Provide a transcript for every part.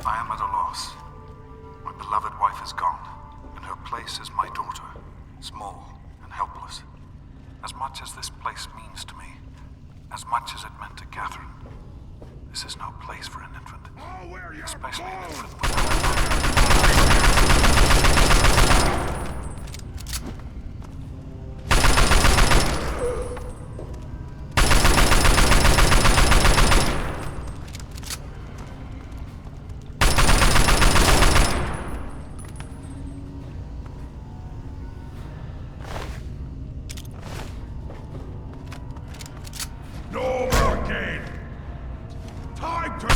I am at a loss. My beloved wife is gone. In her place is my daughter, small and helpless. As much as this place means to me, as much as it meant to Catherine, this is no place for an infant. Especially an infant No more game! Time to...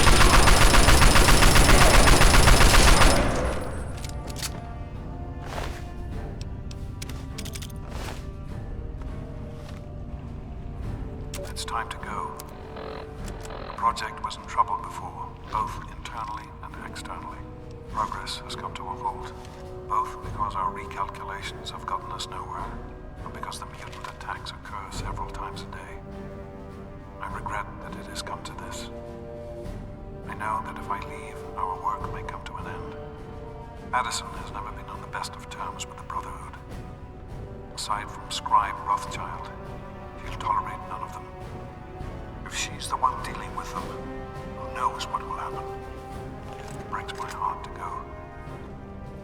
It's time to go. The project was in trouble before, both internally and externally. Progress has come to a halt, both because our recalculations have gotten us nowhere, and because the mutant attacks occur several times a day. I regret that it has come to this. I know that if I leave, our work may come to an end. Madison has never been on the best of terms with the Brotherhood. Aside from Scribe Rothschild, she'll tolerate none of them. If she's the one dealing with them, who knows what will happen? It breaks my heart to go.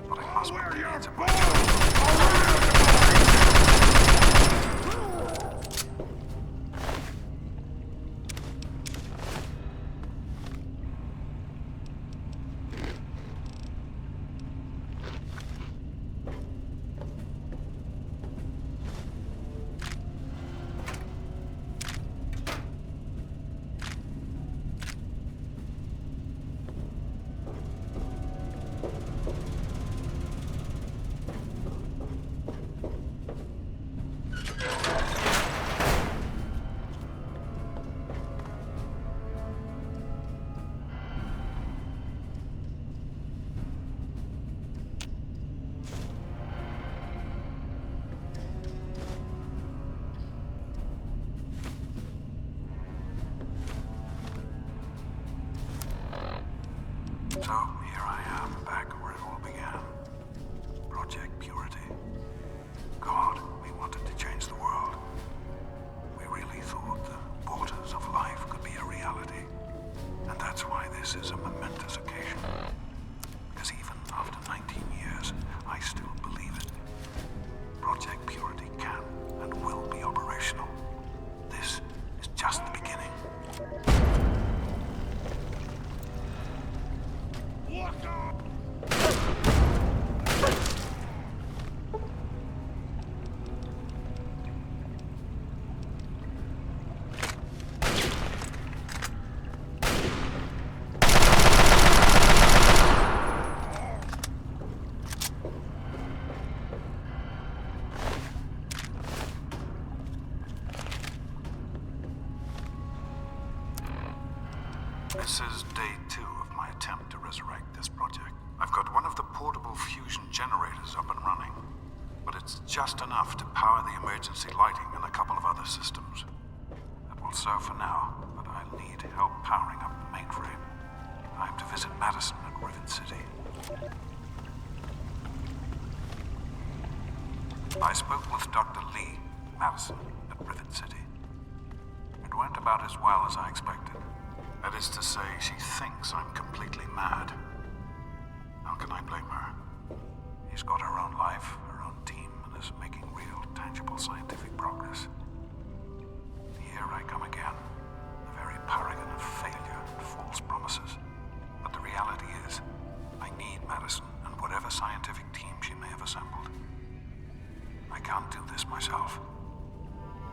But I must put the needs of my children. So, here I am, back where it all began. Project Purity. God, we wanted to change the world. We really thought the waters of life could be a reality. And that's why this is a momentous occasion. Because even after 19 years, I still believe it. Project Purity can and will be operational. This is just the beginning. This is day 2 of my attempt to resurrect this project. I've got one of the portable fusion generators up and running, but it's just enough to power the emergency lighting and a couple of other systems. That will serve for now, but I'll need help powering up the mainframe. I have to visit Madison at Rivet City. I spoke with Dr. Lee, Madison, at Rivet City. It went about as well as I expected. That is to say, she thinks I'm completely mad. How can I blame her? She's got her own life, her own team, and is making real, tangible scientific progress. Here I come again, the very paragon of failure and false promises. But the reality is, I need Madison and whatever scientific team she may have assembled. I can't do this myself.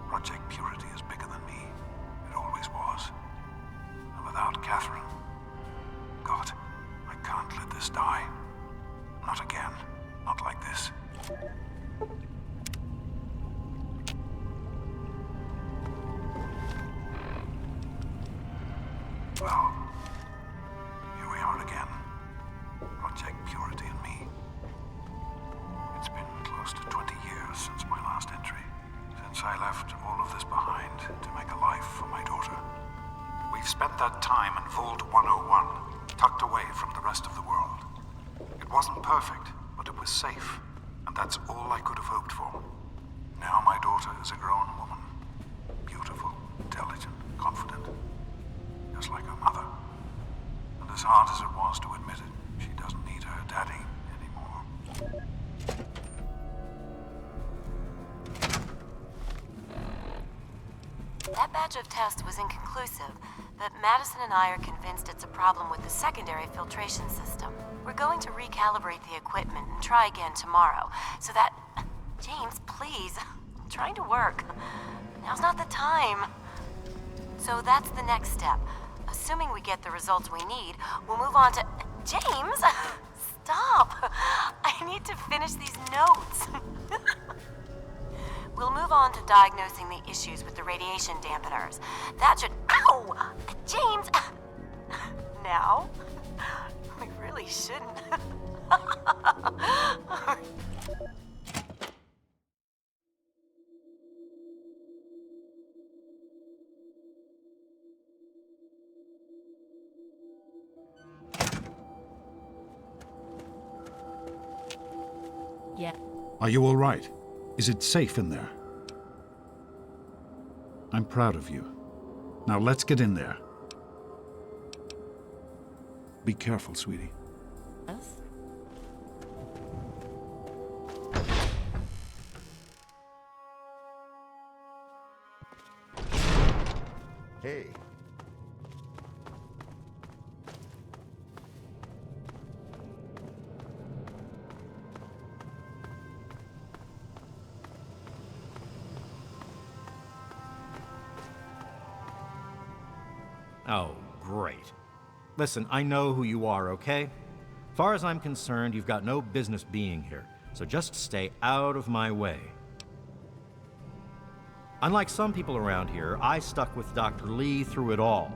Project Purity is bigger than me. It always was. And without Catherine, God, I can't let this die. Not again. Not like this. Well, here we are again. Project Purity and me. It's been close to 20 years since my last entry. Since I left all of this behind to make a life for my daughter. We've spent that time in Vault 101, tucked away from the rest of the world. It wasn't perfect, but it was safe, and that's all I could have hoped for. Now my daughter is a grown woman. Beautiful, intelligent, confident. Just like her mother. And as hard as it was to admit it, she doesn't need her daddy anymore. That batch of tests was inconclusive, but Madison and I are convinced it's a problem with the secondary filtration system. We're going to recalibrate the equipment and try again tomorrow, so that... James, please. I'm trying to work. Now's not the time. So that's the next step. Assuming we get the results we need, we'll move on to... James! Stop! I need to finish these notes. We'll move on to diagnosing the issues with the radiation dampeners. That should... Ow! James! Now? We really shouldn't. Yeah. Are you all right? Is it safe in there? I'm proud of you. Now let's get in there. Be careful, sweetie. Yes? Hey. Oh, great. Listen, I know who you are, okay? Far as I'm concerned, you've got no business being here, so just stay out of my way. Unlike some people around here, I stuck with Dr. Lee through it all.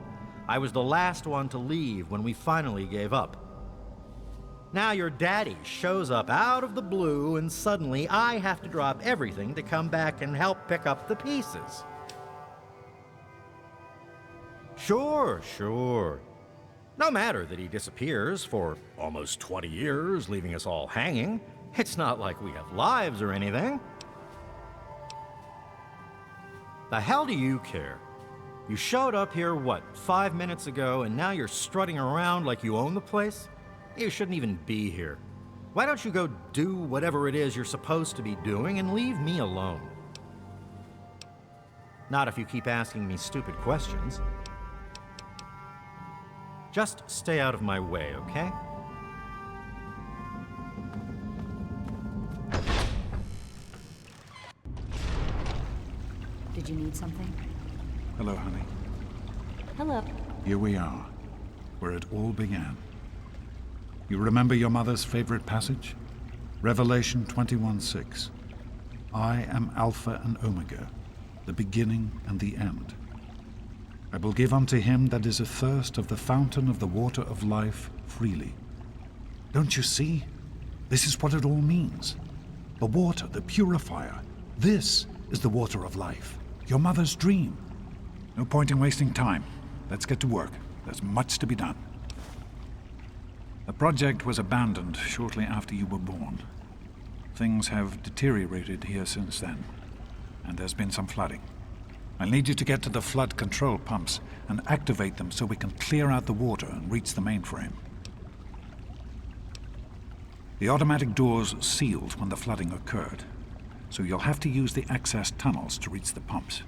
I was the last one to leave when we finally gave up. Now your daddy shows up out of the blue, and suddenly I have to drop everything to come back and help pick up the pieces. Sure. No matter that he disappears for almost 20 years, leaving us all hanging. It's not like we have lives or anything. The hell do you care? You showed up here, what, 5 minutes ago, and now you're strutting around like you own the place? You shouldn't even be here. Why don't you go do whatever it is you're supposed to be doing and leave me alone? Not if you keep asking me stupid questions. Just stay out of my way, okay? Did you need something? Hello, honey. Hello. Here we are, where it all began. You remember your mother's favorite passage? Revelation 21:6. I am Alpha and Omega, the beginning and the end. I will give unto him that is athirst of the fountain of the water of life freely. Don't you see? This is what it all means. The water, the purifier. This is the water of life. Your mother's dream. No point in wasting time. Let's get to work. There's much to be done. The project was abandoned shortly after you were born. Things have deteriorated here since then, and there's been some flooding. I'll need you to get to the flood control pumps and activate them so we can clear out the water and reach the mainframe. The automatic doors sealed when the flooding occurred, so you'll have to use the access tunnels to reach the pumps.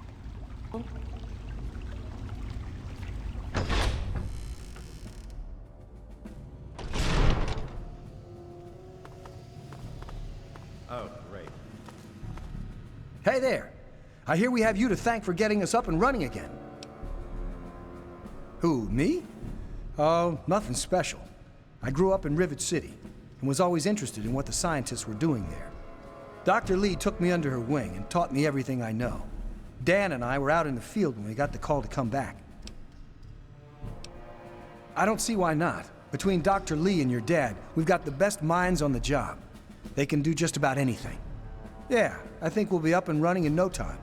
Oh, great. Hey there! I hear we have you to thank for getting us up and running again. Who, me? Oh, nothing special. I grew up in Rivet City and was always interested in what the scientists were doing there. Dr. Lee took me under her wing and taught me everything I know. Dan and I were out in the field when we got the call to come back. I don't see why not. Between Dr. Lee and your dad, we've got the best minds on the job. They can do just about anything. Yeah, I think we'll be up and running in no time.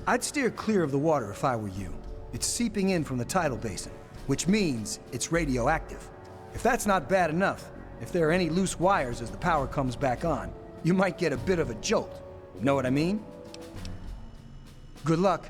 I'd steer clear of the water if I were you. It's seeping in from the tidal basin. which means it's radioactive. If that's not bad enough, if there are any loose wires as the power comes back on, you might get a bit of a jolt. Know what I mean? Good luck.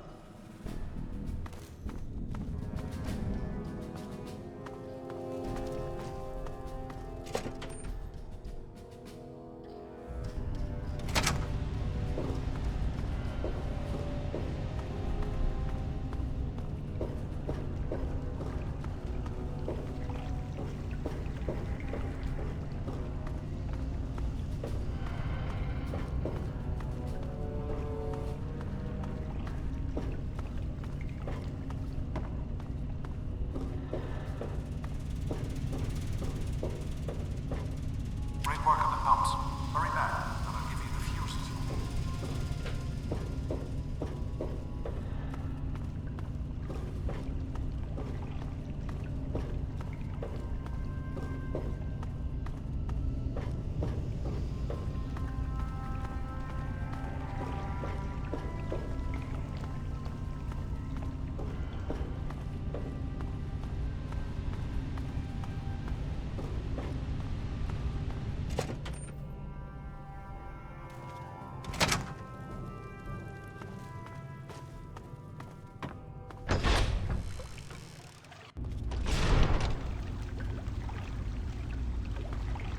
Great work on the pumps. Hurry back, and I'll give you the fuses.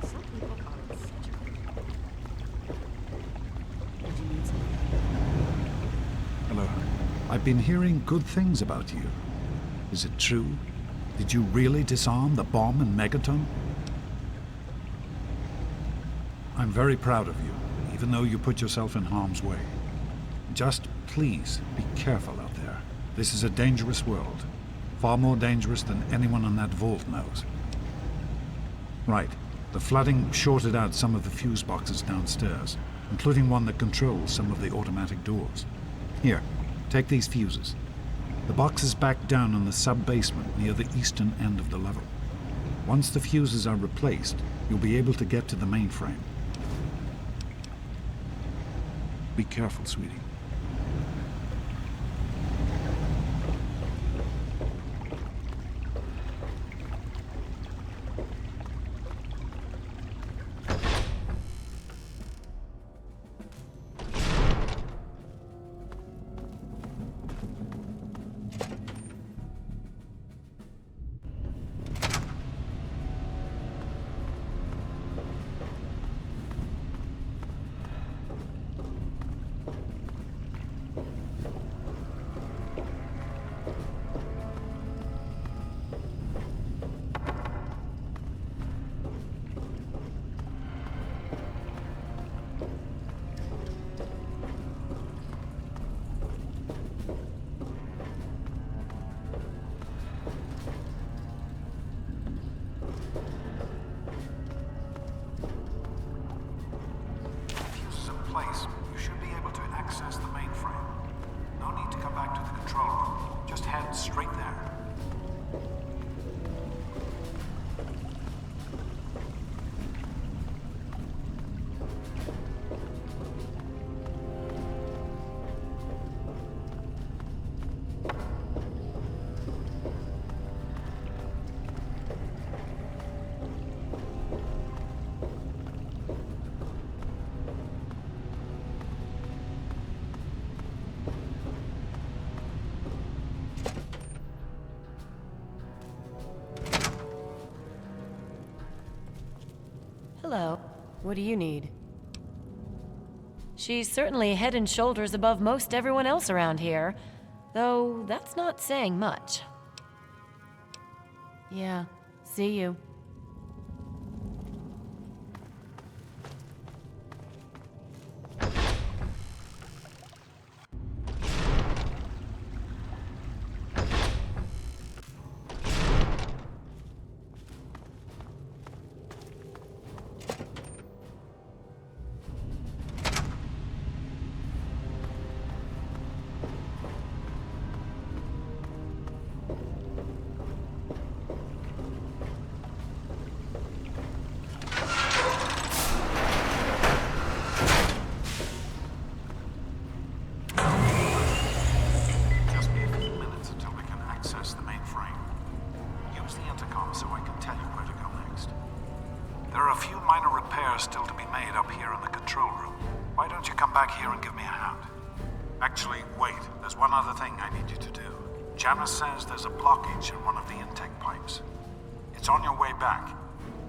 Some people are such a... Did you need something? Hello. I've been hearing good things about you. Is it true? Did you really disarm the bomb in Megaton? I'm very proud of you, even though you put yourself in harm's way. Just please be careful out there. This is a dangerous world. Far more dangerous than anyone in that vault knows. Right. The flooding shorted out some of the fuse boxes downstairs, including one that controls some of the automatic doors. Here, take these fuses. The box is back down in the sub-basement near the eastern end of the level. Once the fuses are replaced, you'll be able to get to the mainframe. Be careful, sweetie. Fuses in place, you should be able to access the mainframe. No need to come back to the control room. Just head straight there. Hello. What do you need? She's certainly head and shoulders above most everyone else around here, though that's not saying much. Yeah, see you. use the intercom so I can tell you where to go next. There are a few minor repairs still to be made up here in the control room. Why don't you come back here and give me a hand? Actually, wait. There's one other thing I need you to do. Janice says there's a blockage in one of the intake pipes. It's on your way back.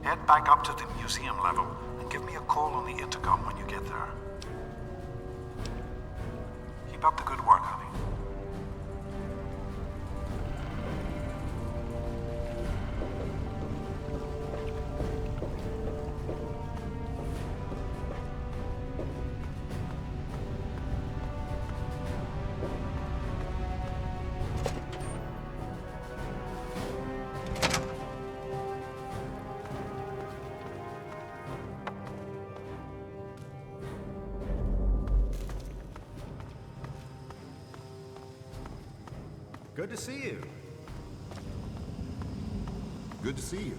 Head back up to the museum level and give me a call on the intercom when you get there. Keep up the good work, honey. Good to see you. Good to see you.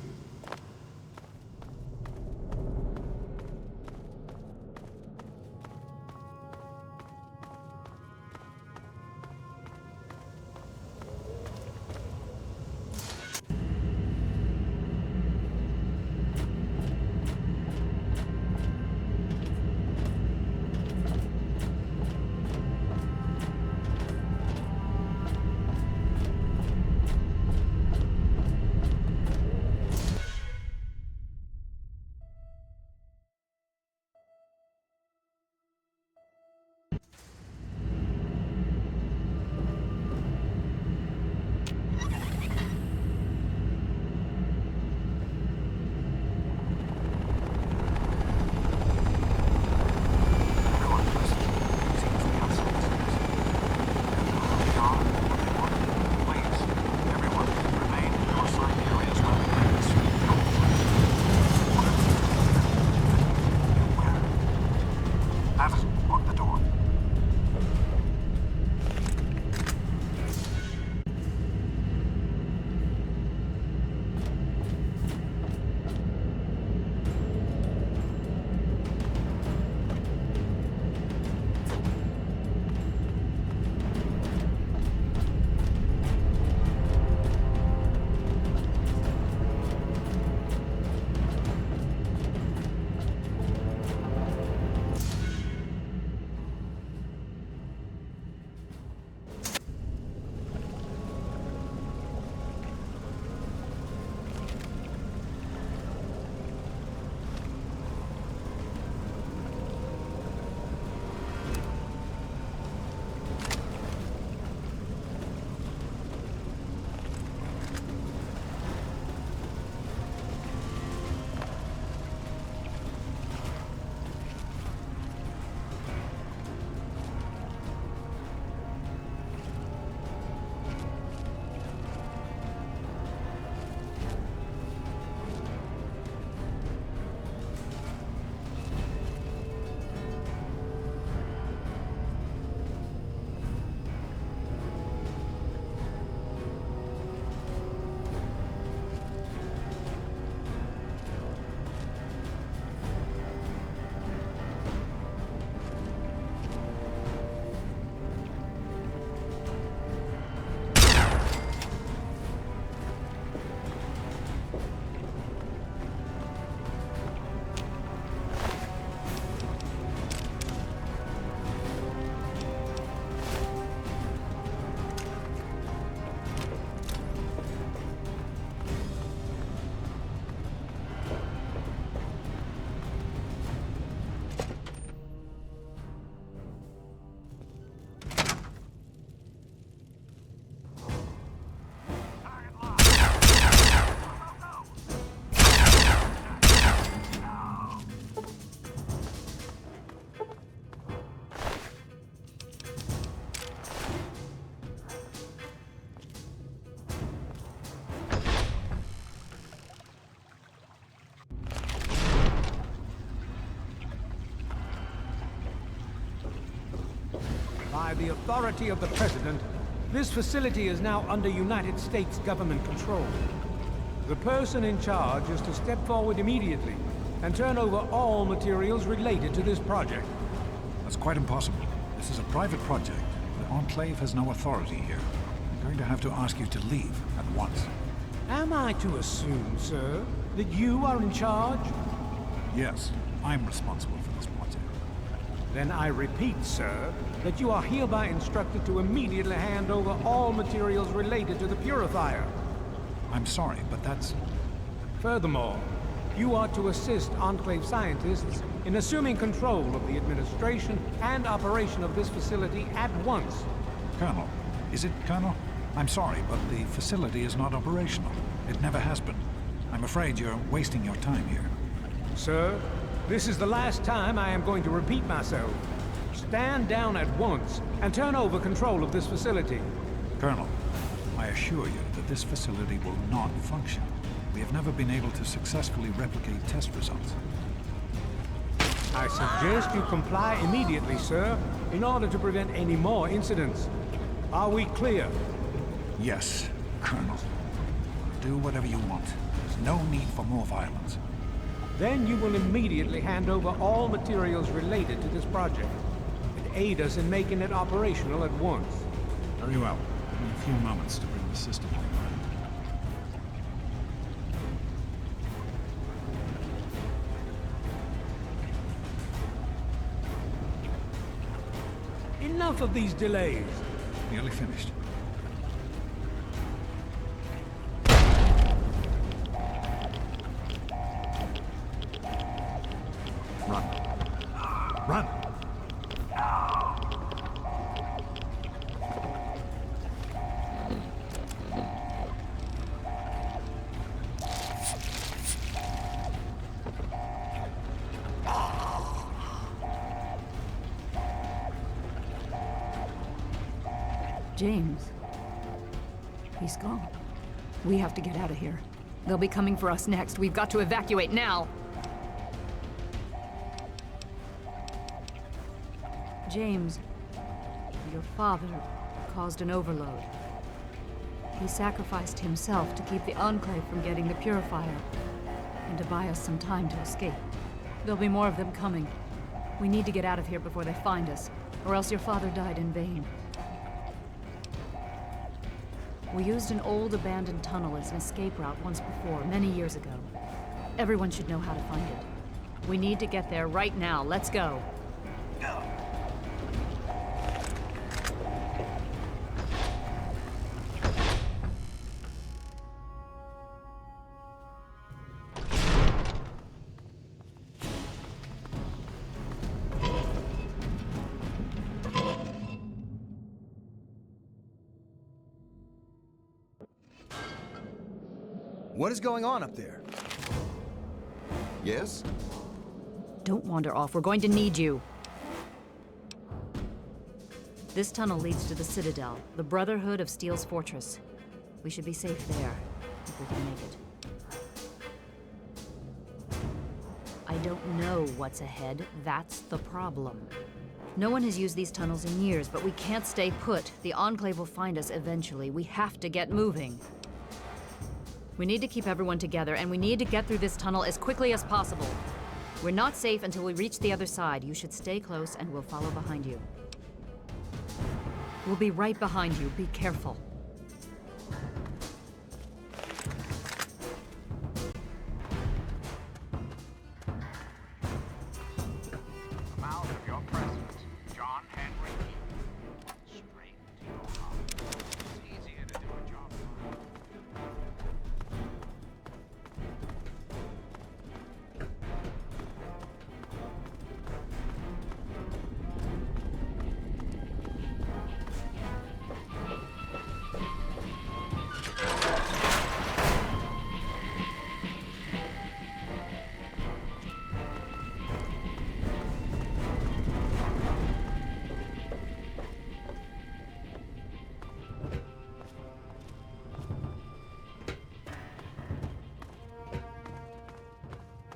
By the authority of the President, this facility is now under United States government control. The person in charge is to step forward immediately and turn over all materials related to this project. That's quite impossible. This is a private project. The Enclave has no authority here. I'm going to have to ask you to leave at once. Am I to assume, sir, that you are in charge? Yes, I'm responsible for this project. Then I repeat, sir, that you are hereby instructed to immediately hand over all materials related to the purifier. I'm sorry, but that's... Furthermore, you are to assist Enclave scientists in assuming control of the administration and operation of this facility at once. Colonel. Is it, Colonel? I'm sorry, but the facility is not operational. It never has been. I'm afraid you're wasting your time here. Sir, this is the last time I am going to repeat myself. Stand down at once and turn over control of this facility. Colonel, I assure you that this facility will not function. We have never been able to successfully replicate test results. I suggest you comply immediately, sir, in order to prevent any more incidents. Are we clear? Yes, Colonel. Do whatever you want. There's no need for more violence. Then you will immediately hand over all materials related to this project and aid us in making it operational at once. Very well. Give me a few moments to bring the system online. Enough of these delays. Nearly finished. Run. Run! James. He's gone. We have to get out of here. They'll be coming for us next. We've got to evacuate now! James, your father caused an overload. He sacrificed himself to keep the Enclave from getting the Purifier, and to buy us some time to escape. There'll be more of them coming. We need to get out of here before they find us, or else your father died in vain. We used an old abandoned tunnel as an escape route once before, many years ago. Everyone should know how to find it. We need to get there right now. Let's go. What is going on up there? Yes? Don't wander off. We're going to need you. This tunnel leads to the Citadel, the Brotherhood of Steel's fortress. We should be safe there, if we can make it. I don't know what's ahead. That's the problem. No one has used these tunnels in years, but we can't stay put. The Enclave will find us eventually. We have to get moving. We need to keep everyone together, and we need to get through this tunnel as quickly as possible. We're not safe until we reach the other side. You should stay close, and we'll follow behind you. We'll be right behind you. Be careful. The mouth of your president, John Henry Key. Straight to your heart. It's easier to do a job.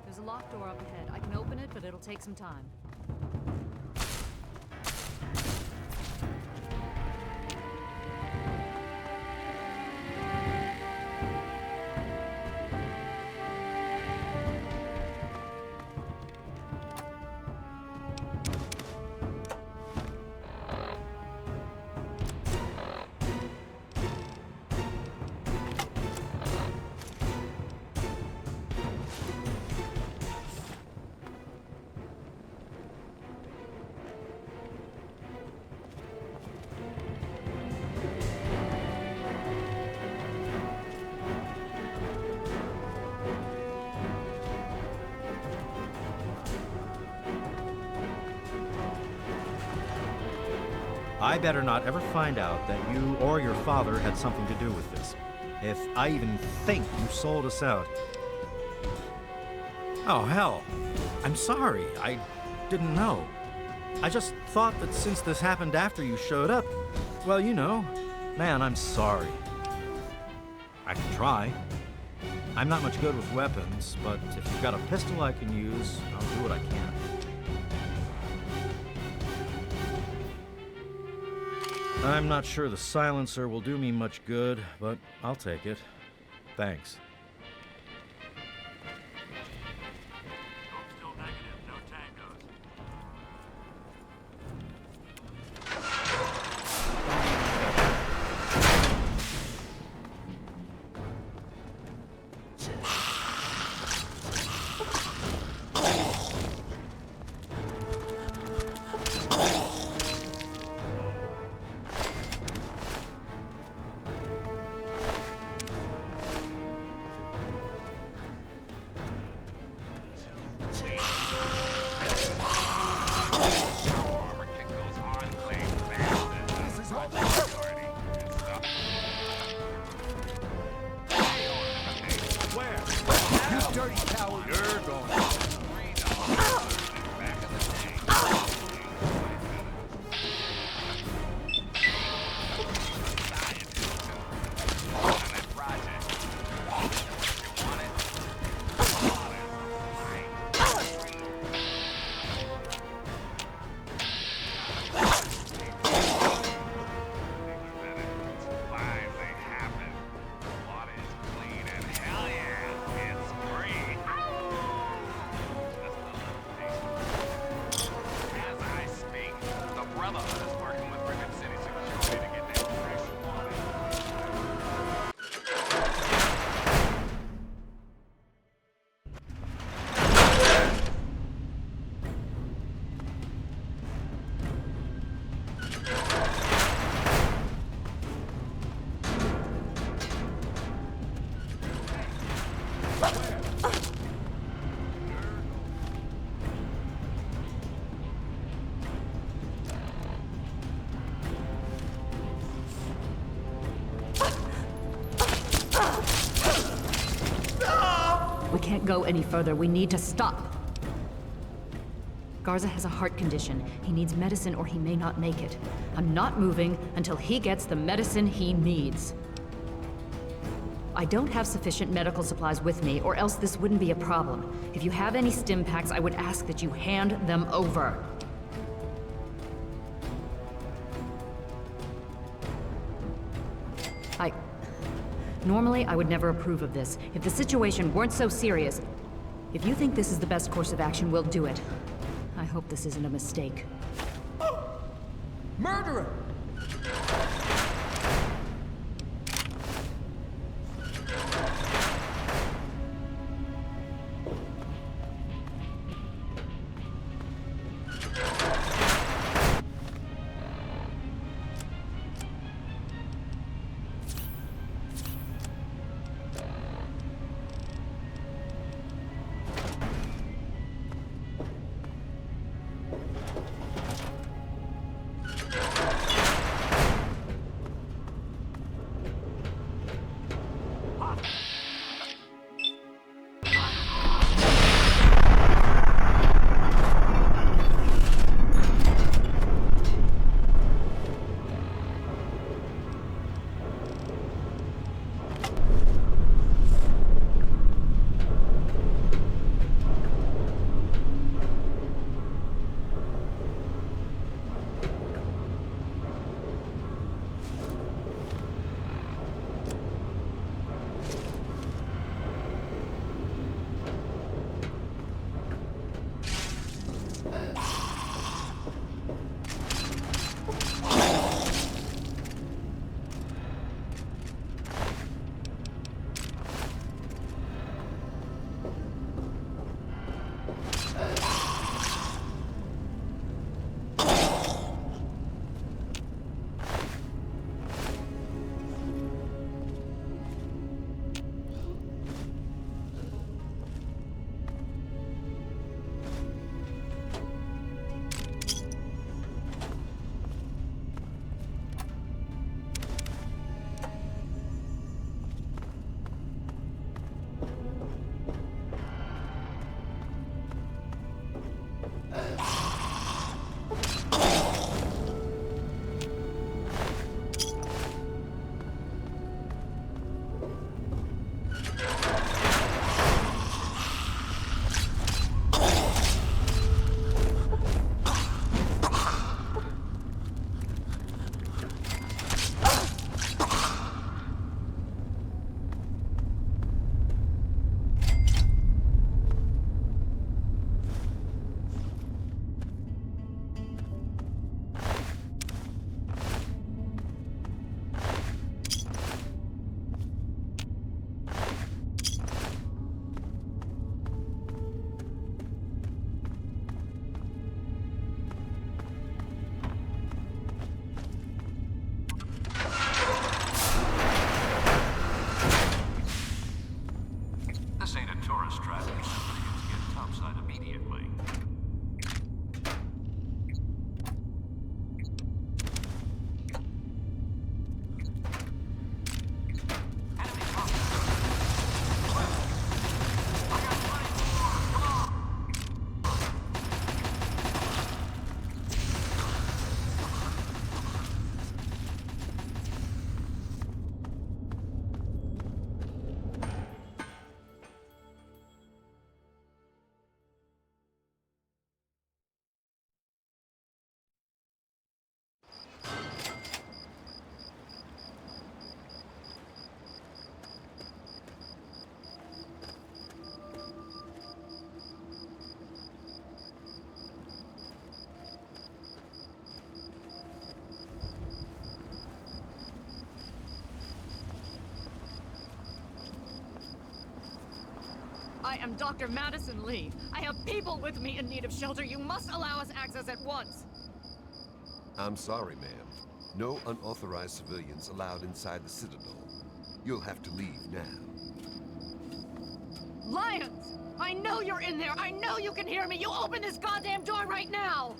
There's a locked door up ahead. I can open it, but it'll take some time. I better not ever find out that you or your father had something to do with this. If I even think you sold us out. Oh, hell. I'm sorry. I didn't know. I just thought that since this happened after you showed up, well, you know, man, I'm sorry. I can try. I'm not much good with weapons, but if you've got a pistol I can use, I'll do what I can. I'm not sure the silencer will do me much good, but I'll take it. Thanks. Still negative, no tangos. We can't go any further. We need to stop. Garza has a heart condition. He needs medicine or he may not make it. I'm not moving until he gets the medicine he needs. I don't have sufficient medical supplies with me, or else this wouldn't be a problem. If you have any stim packs, I would ask that you hand them over. Normally, I would never approve of this. If the situation weren't so serious, if you think this is the best course of action, we'll do it. I hope this isn't a mistake. Murderer! I am Dr. Madison Lee. I have people with me in need of shelter. You must allow us access at once. I'm sorry, ma'am. No unauthorized civilians allowed inside the Citadel. You'll have to leave now. Lyons! I know you're in there! I know you can hear me! You open this goddamn door right now!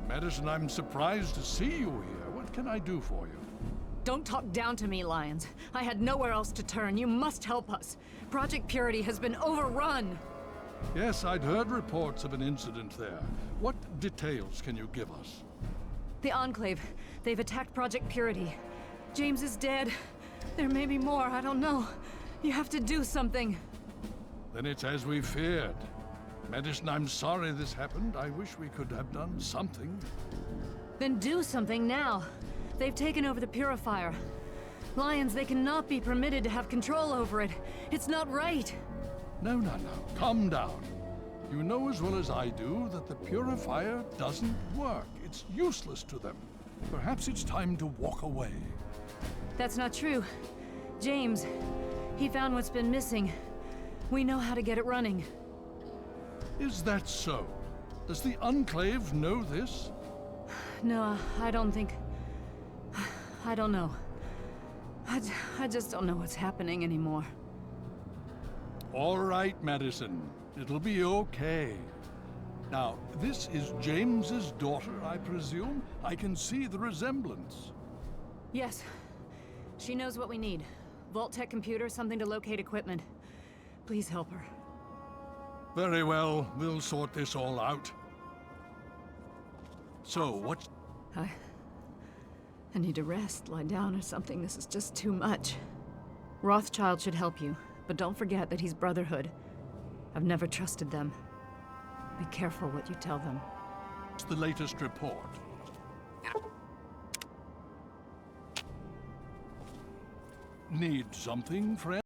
Madison, I'm surprised to see you here. What can I do for you? Don't talk down to me, Lyons. I had nowhere else to turn. You must help us. Project Purity has been overrun. Yes, I'd heard reports of an incident there. What details can you give us? The Enclave. They've attacked Project Purity. James is dead. There may be more, I don't know. You have to do something. Then it's as we feared. Madison, I'm sorry this happened. I wish we could have done something. Then do something now. They've taken over the Purifier. Lyons, they cannot be permitted to have control over it. It's not right. No. Calm down. You know as well as I do that the Purifier doesn't work. It's useless to them. Perhaps it's time to walk away. That's not true. James, he found what's been missing. We know how to get it running. Is that so? Does the Enclave know this? No, I don't think... I don't know. I just don't know what's happening anymore. All right, Madison. It'll be okay. Now, this is James's daughter, I presume? I can see the resemblance. Yes. She knows what we need. Vault-Tec computer, something to locate equipment. Please help her. Very well. We'll sort this all out. So, what's... I need to rest, lie down or something. This is just too much. Rothschild should help you, but don't forget that he's Brotherhood. I've never trusted them. Be careful what you tell them. What's the latest report? Need something, friend?